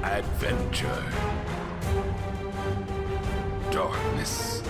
Adventure. Darkness.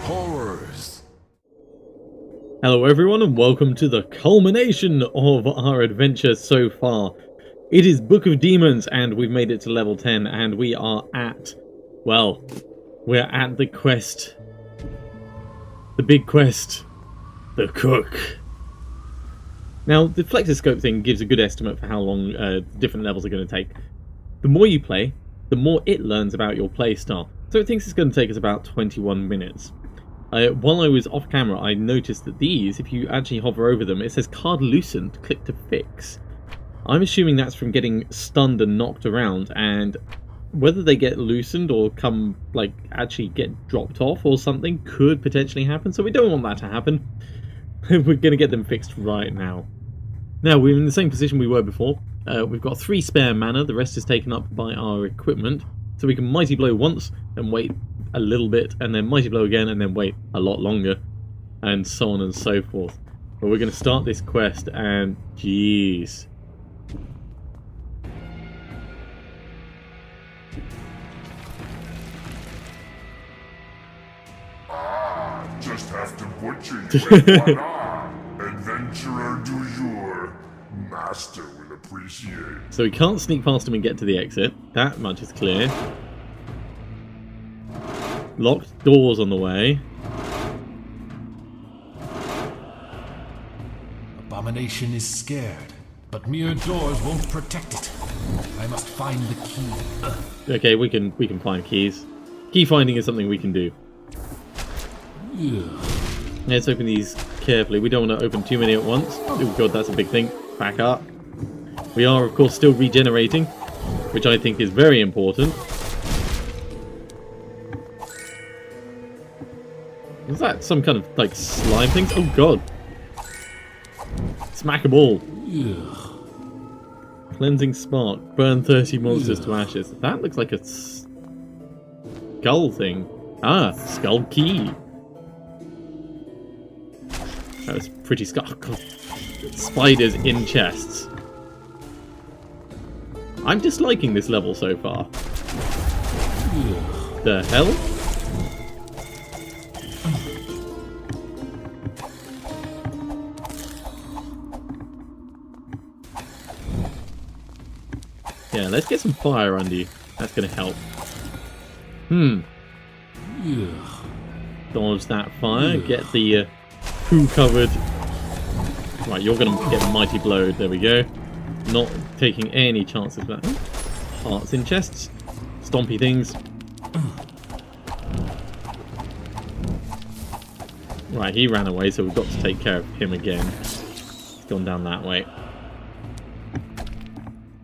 Horrors. Hello everyone and welcome to the culmination of our adventure so far. It is Book of Demons and we've made it to level 10 and we are at, well, we're at the quest. The big quest. The cook. Now, the flexoscope thing gives a good estimate for how long different levels are going to take. The more you play, the more it learns about your playstyle. So it thinks it's going to take us about 21 minutes. While I was off camera, I noticed that these, if you actually hover over them, it says card loosened, click to fix. I'm assuming that's from getting stunned and knocked around, and whether they get loosened or come, like, actually get dropped off or something could potentially happen, so we don't want that to happen. We're going to get them fixed right now. Now, we're in the same position we were before. We've got 3 spare mana, the rest is taken up by our equipment. So we can Mighty Blow once, and wait a little bit, and then Mighty Blow again, and then wait a lot longer, and so on and so forth. But we're going to start this quest, and jeez. Just have to butcher you with one arm. Adventurer du jour. Master will appreciate. So we can't sneak past him and get to the exit. That much is clear. Locked doors on the way. Abomination is scared, but mere doors won't protect it. I must find the key. Okay, we can find keys. Key finding is something we can do. Let's open these carefully. We don't want to open too many at once. Oh god, that's a big thing. Back up. We are, of course, still regenerating, which I think is very important. Is that some kind of, like, slime thing? Oh god. Smack 'em all. Cleansing Spark. Burn 30 monsters to ashes. That looks like a skull thing. Ah, skull key. That was pretty oh, god. Spiders in chests. I'm disliking this level so far. The hell? Yeah, let's get some fire under you. That's gonna help. Dodge that fire. Get the poo covered. Right, you're gonna get Mighty Blowed. There we go. Not taking any chances with that. Hearts in chests. Stompy things. Right, he ran away, so we've got to take care of him again. He's gone down that way.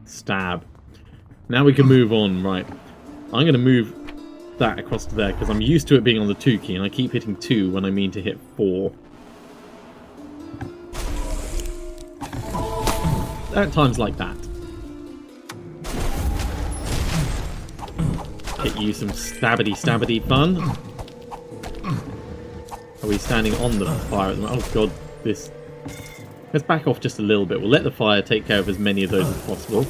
Stab. Now we can move on. Right. I'm going to move that across to there, because I'm used to it being on the 2 key, and I keep hitting 2 when I mean to hit 4. At times like that. Get you some stabbity fun. Are we standing on the fire at the moment? Oh god, this... Let's back off just a little bit. We'll let the fire take care of as many of those as possible.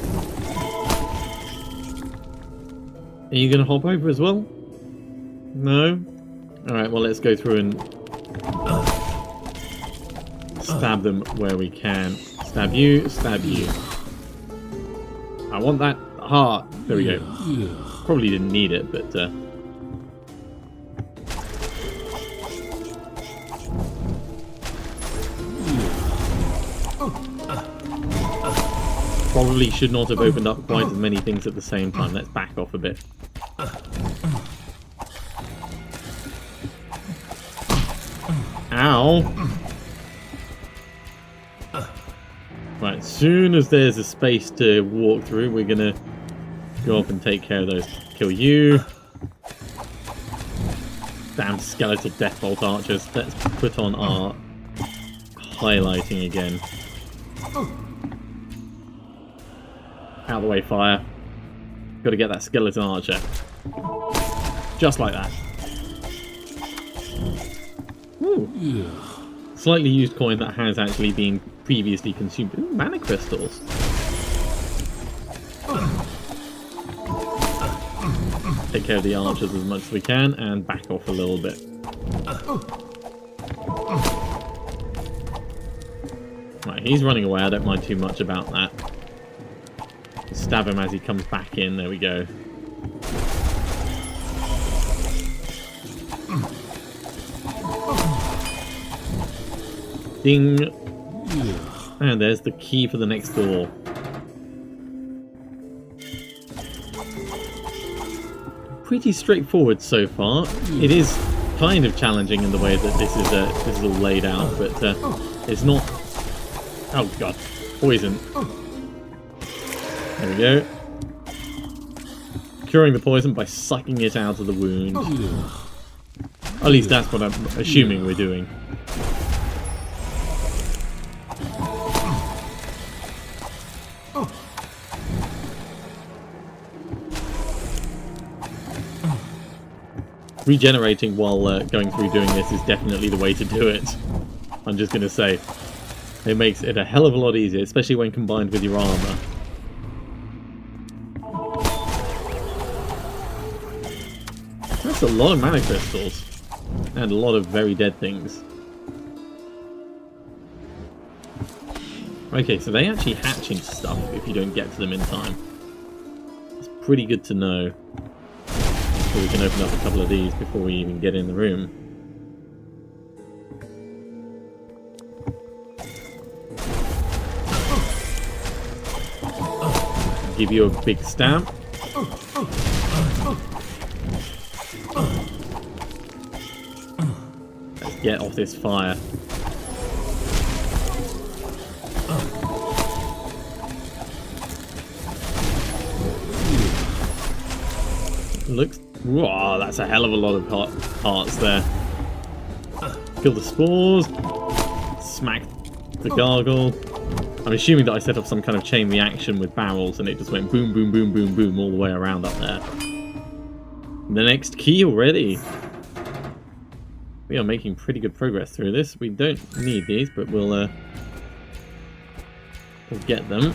Are you going to hop over as well? No? Alright, well let's go through and stab them where we can. Stab you, stab you. I want that heart. There we go. Probably didn't need it, but... Probably should not have opened up quite as many things at the same time. Let's back off a bit. Ow! Right, as soon as there's a space to walk through, we're gonna go up and take care of those. Kill you. Damn skeletal deathbolt archers. Let's put on our highlighting again. Out of the way, fire. Got to get that skeleton archer. Just like that. Ooh. Slightly used coin that has actually been previously consumed. Ooh, mana crystals. take care of the archers as much as we can and back off a little bit. Right, he's running away. I don't mind too much about that. Stab him as he comes back in. There we go. Ding. And there's the key for the next door. Pretty straightforward so far. It is kind of challenging in the way that this is all laid out, but it's not. Oh god, poison. There we go. Curing the poison by sucking it out of the wound. At least that's what I'm assuming we're doing. Regenerating while going through doing this is definitely the way to do it. I'm just going to say. It makes it a hell of a lot easier, especially when combined with your armor. That's a lot of mana crystals. And a lot of very dead things. Okay, so they actually hatch into stuff if you don't get to them in time. It's pretty good to know. So we can open up a couple of these before we even get in the room. Give you a big stamp. Let's get off this fire. Looks... Whoa, that's a hell of a lot of hearts there. Kill the spores. Smack the gargoyle. I'm assuming that I set up some kind of chain reaction with barrels and it just went boom, boom, boom, boom, boom all the way around up there. The next key already. We are making pretty good progress through this. We don't need these, but we'll get them.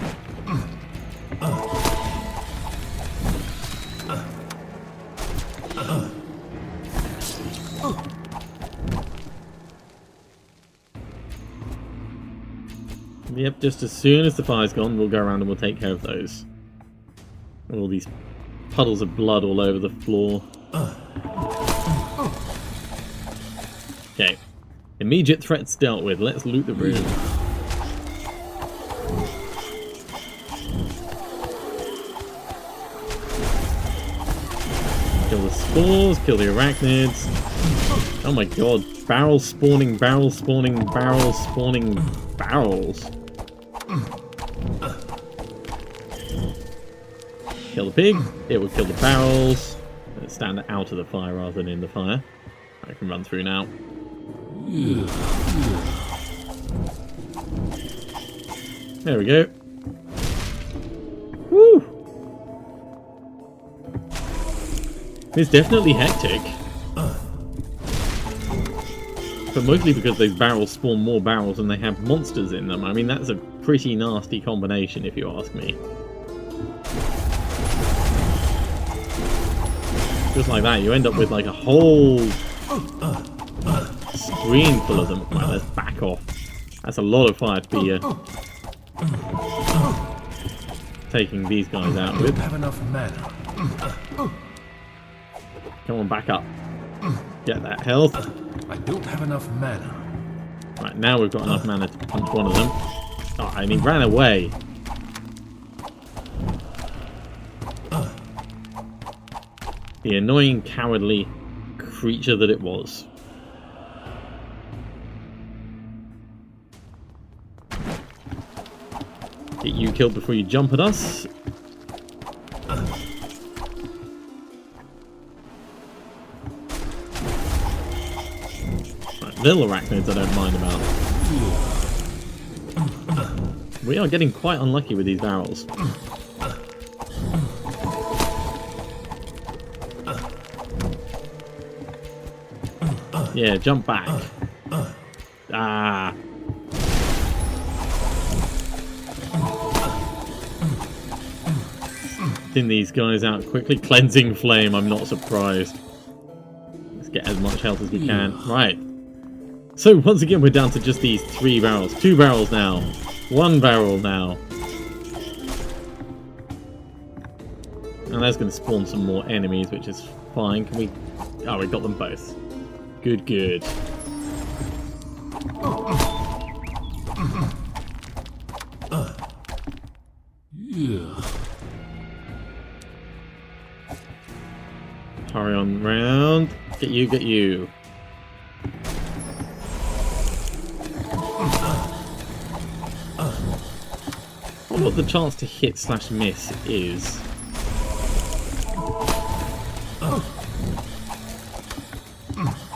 Yep, just as soon as the fire's gone, we'll go around and we'll take care of those. All these puddles of blood all over the floor. Okay. Immediate threats dealt with. Let's loot the room. Kill the spores, kill the arachnids. Oh my god. Barrels spawning, barrels spawning, barrels spawning, barrels. Kill the pig, it will kill the barrels. Let's stand out of the fire rather than in the fire. I can run through now. There we go. Woo! It's definitely hectic. But mostly because those barrels spawn more barrels and they have monsters in them. I mean, that's a pretty nasty combination if you ask me. Just like that, you end up with like a whole screen full of them. Right, let's back off. That's a lot of fire to be taking these guys out with. Have enough mana. Come on, back up. Get that health. I don't have enough mana. Right, now we've got enough mana to punch one of them. Oh, and he ran away. The annoying, cowardly creature that it was. Get you killed before you jump at us. Right, little arachnids I don't mind about. We are getting quite unlucky with these barrels. Yeah, jump back. Ah. thin these guys out quickly. Cleansing Flame, I'm not surprised. Let's get as much health as we can. Right. So once again, we're down to just these 3 barrels. 2 barrels now. 1 barrel now. And that's going to spawn some more enemies, which is fine. Can we... Oh, we got them both. Good, good. Yeah. Hurry on round. Get you, get you. I wonder what the chance to hit slash miss is.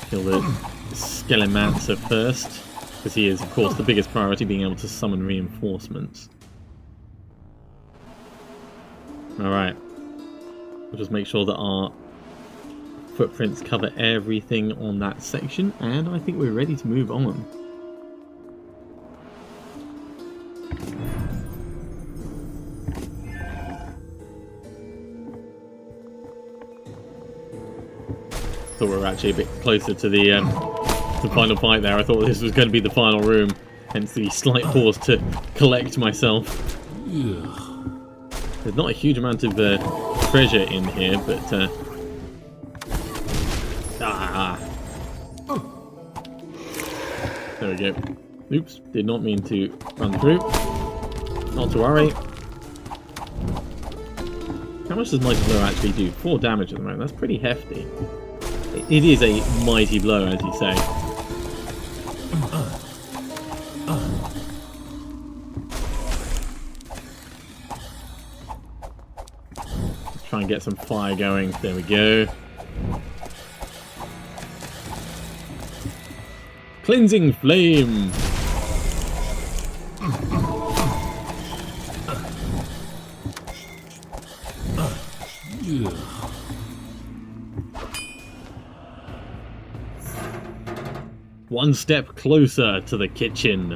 Kill the Skelemancer first, because he is, of course, the biggest priority, being able to summon reinforcements. Alright. We'll just make sure that our footprints cover everything on that section, and I think we're ready to move on. Thought we were actually a bit closer to the final fight there. I thought this was going to be the final room, hence the slight pause to collect myself. Yeah. There's not a huge amount of treasure in here, but there we go. Oops, did not mean to run through. Not to worry. How much does Mighty Blow actually do? 4 damage at the moment. That's pretty hefty. It is a mighty blow, as you say. Let's try and get some fire going. There we go. Cleansing Flame! Yeah. One step closer to the kitchen.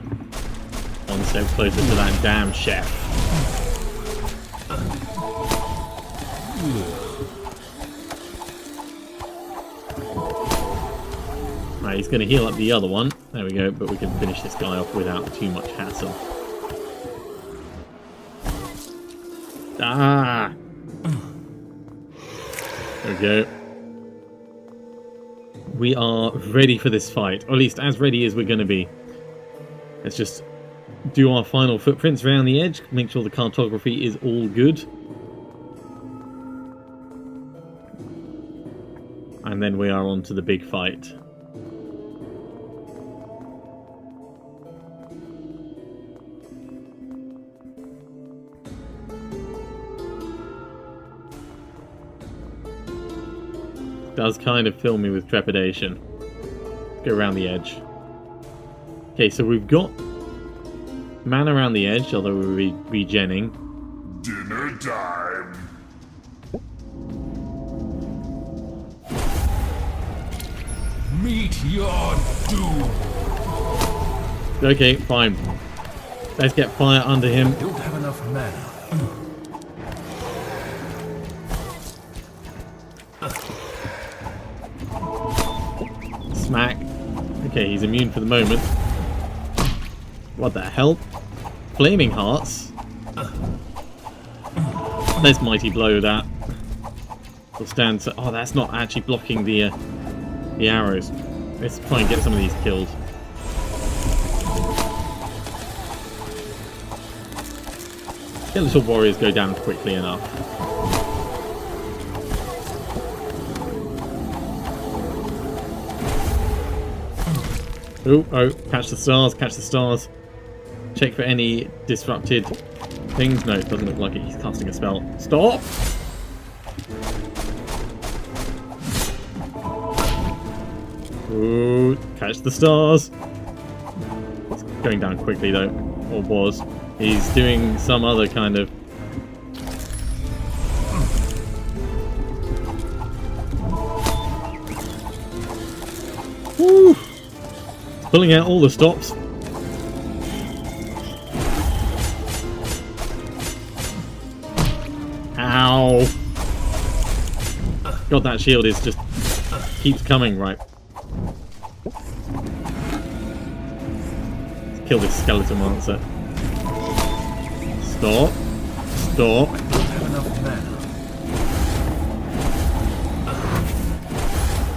One step closer to that damn chef. Right, he's going to heal up the other one. There we go, but we can finish this guy off without too much hassle. Ah! There we go. We are ready for this fight, or at least as ready as we're going to be. Let's just do our final footprints around the edge, make sure the cartography is all good. And then we are on to the big fight. Does kind of fill me with trepidation. Go around the edge. Okay, so we've got man around the edge, although we're regenning. Dinner time. Meet your doom. Okay, fine. Let's get fire under him. Don't have enough mana. Smack. Okay, he's immune for the moment. What the hell? Flaming Hearts? Let's Mighty Blow that. We'll stand so... Oh, that's not actually blocking the arrows. Let's try and get some of these killed. Skeletal warriors go down quickly enough. Oh, catch the stars, catch the stars. Check for any disrupted things. No, it doesn't look like it. He's casting a spell. Stop! Ooh, catch the stars. It's going down quickly though, or was. He's doing some other kind of... Woo! Pulling out all the stops. Ow. God, that shield is just keeps coming, right. Let's kill this skeleton monster. Stop. Stop.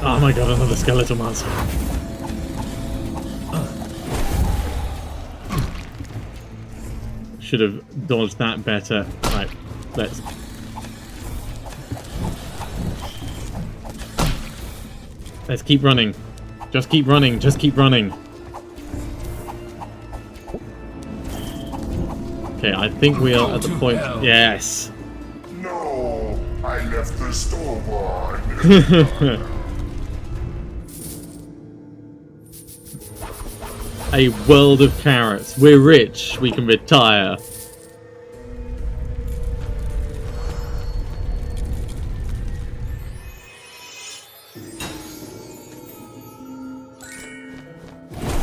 Oh my god, another skeleton monster. Should have dodged that better. Right, let's keep running. Just keep running, just keep running. Okay, I think we are at the point. Yes. No, I left the store on. A world of carrots. We're rich. We can retire.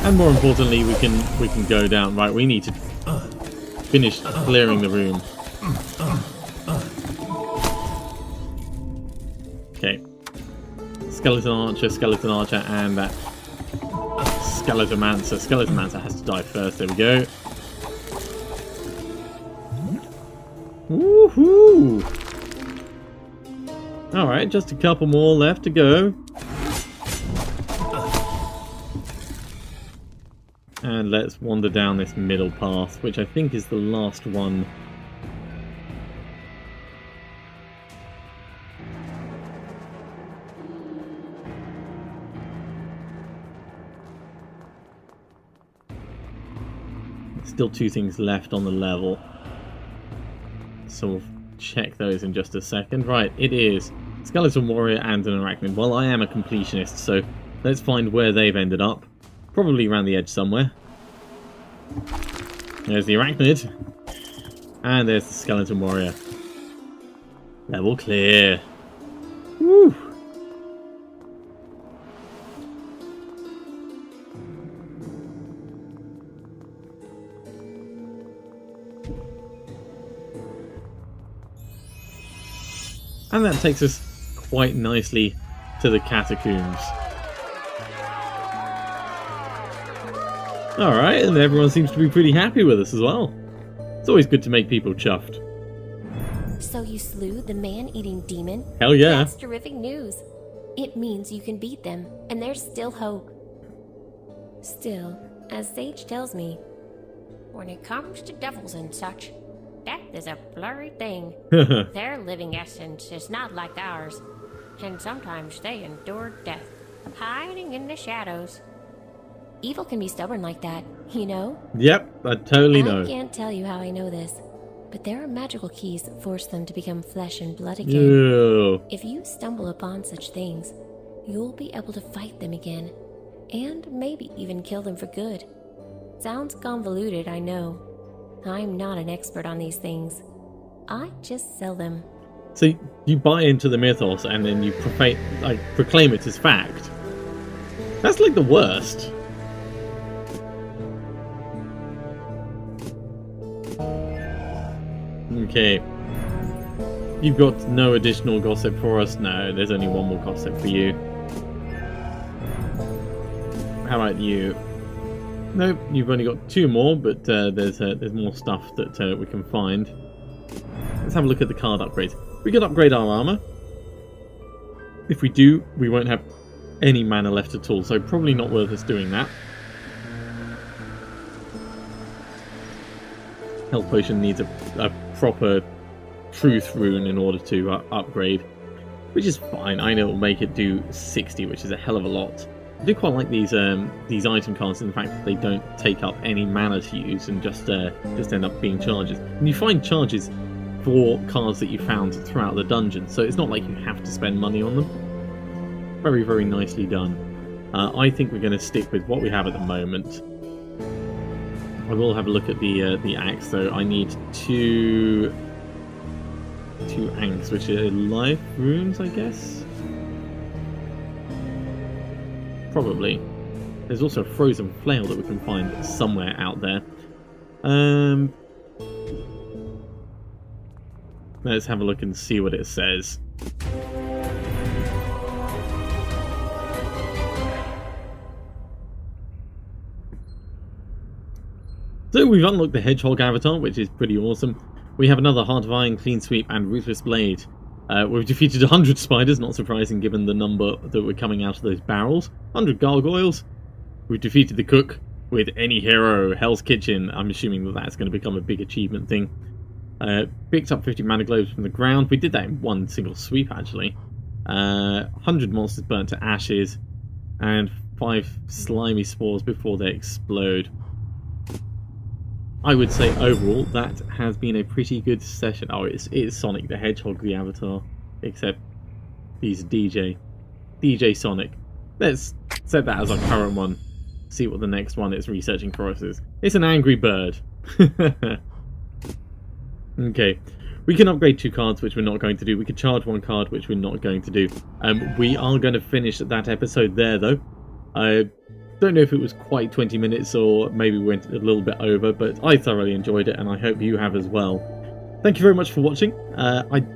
And more importantly, we can go down. Right, we need to finish clearing the room. Okay. Skeleton archer, and that Skeleton-mancer. Skeleton-mancer has to die first. There we go. Woohoo! Alright, just a couple more left to go. And let's wander down this middle path, which I think is the last one. Still two things left on the level. So we'll check those in just a second. Right, it is Skeleton Warrior and an Arachnid. Well, I am a completionist, so let's find where they've ended up. Probably around the edge somewhere. There's the Arachnid. And there's the Skeleton Warrior. Level clear. Woo! And that takes us quite nicely to the catacombs. Alright, and everyone seems to be pretty happy with us as well. It's always good to make people chuffed. So you slew the man-eating demon? Hell yeah. That's terrific news. It means you can beat them, and there's still hope. Still, as Sage tells me, when it comes to devils and such, death is a blurry thing. Their living essence is not like ours, and sometimes they endure death, hiding in the shadows. Evil can be stubborn like that, you know? Yep, I totally know. I can't tell you how I know this, but there are magical keys that force them to become flesh and blood again. Ew. If you stumble upon such things, you'll be able to fight them again, and maybe even kill them for good. Sounds convoluted, I know. I'm not an expert on these things. I just sell them. So you buy into the mythos and then you proclaim it as fact. That's like the worst. Okay. You've got no additional gossip for us? No, there's only one more gossip for you. How about you? Nope, you've only got two more, but there's more stuff that we can find. Let's have a look at the card upgrades. We can upgrade our armor. If we do, we won't have any mana left at all, so probably not worth us doing that. Health potion needs a proper truth rune in order to upgrade, which is fine. I know it'll make it do 60, which is a hell of a lot. I do quite like these item cards in the fact that they don't take up any mana to use and just end up being charges. And you find charges for cards that you found throughout the dungeon, so it's not like you have to spend money on them. Very, very nicely done. I think we're going to stick with what we have at the moment. I will have a look at the axe though. I need two anks, which are life runes, I guess. Probably. There's also a frozen flail that we can find somewhere out there. Let's have a look and see what it says. So we've unlocked the Hedgehog avatar, which is pretty awesome. We have another Heart of Iron, Clean Sweep, and Ruthless Blade. We've defeated 100 spiders, not surprising given the number that were coming out of those barrels. 100 gargoyles. We've defeated the cook with any hero, Hell's Kitchen. I'm assuming that that's going to become a big achievement thing. Picked up 50 mana globes from the ground. We did that in one single sweep, actually. 100 monsters burnt to ashes. And 5 slimy spores before they explode. I would say overall that has been a pretty good session. Oh, it's Sonic the Hedgehog, the avatar, except he's DJ Sonic. Let's set that as our current one. See what the next one it's researching for us is. It's an angry bird. Okay, we can upgrade 2 cards, which we're not going to do. We could charge 1 card, which we're not going to do. We are going to finish that episode there, though. I don't know if it was quite 20 minutes or maybe we went a little bit over, but I thoroughly enjoyed it and I hope you have as well. Thank you very much for watching. I'm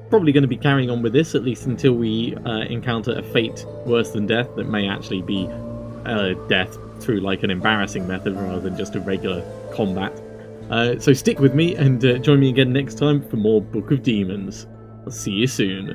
probably going to be carrying on with this, at least until we encounter a fate worse than death that may actually be death through like an embarrassing method rather than just a regular combat. So stick with me and join me again next time for more Book of Demons. I'll see you soon.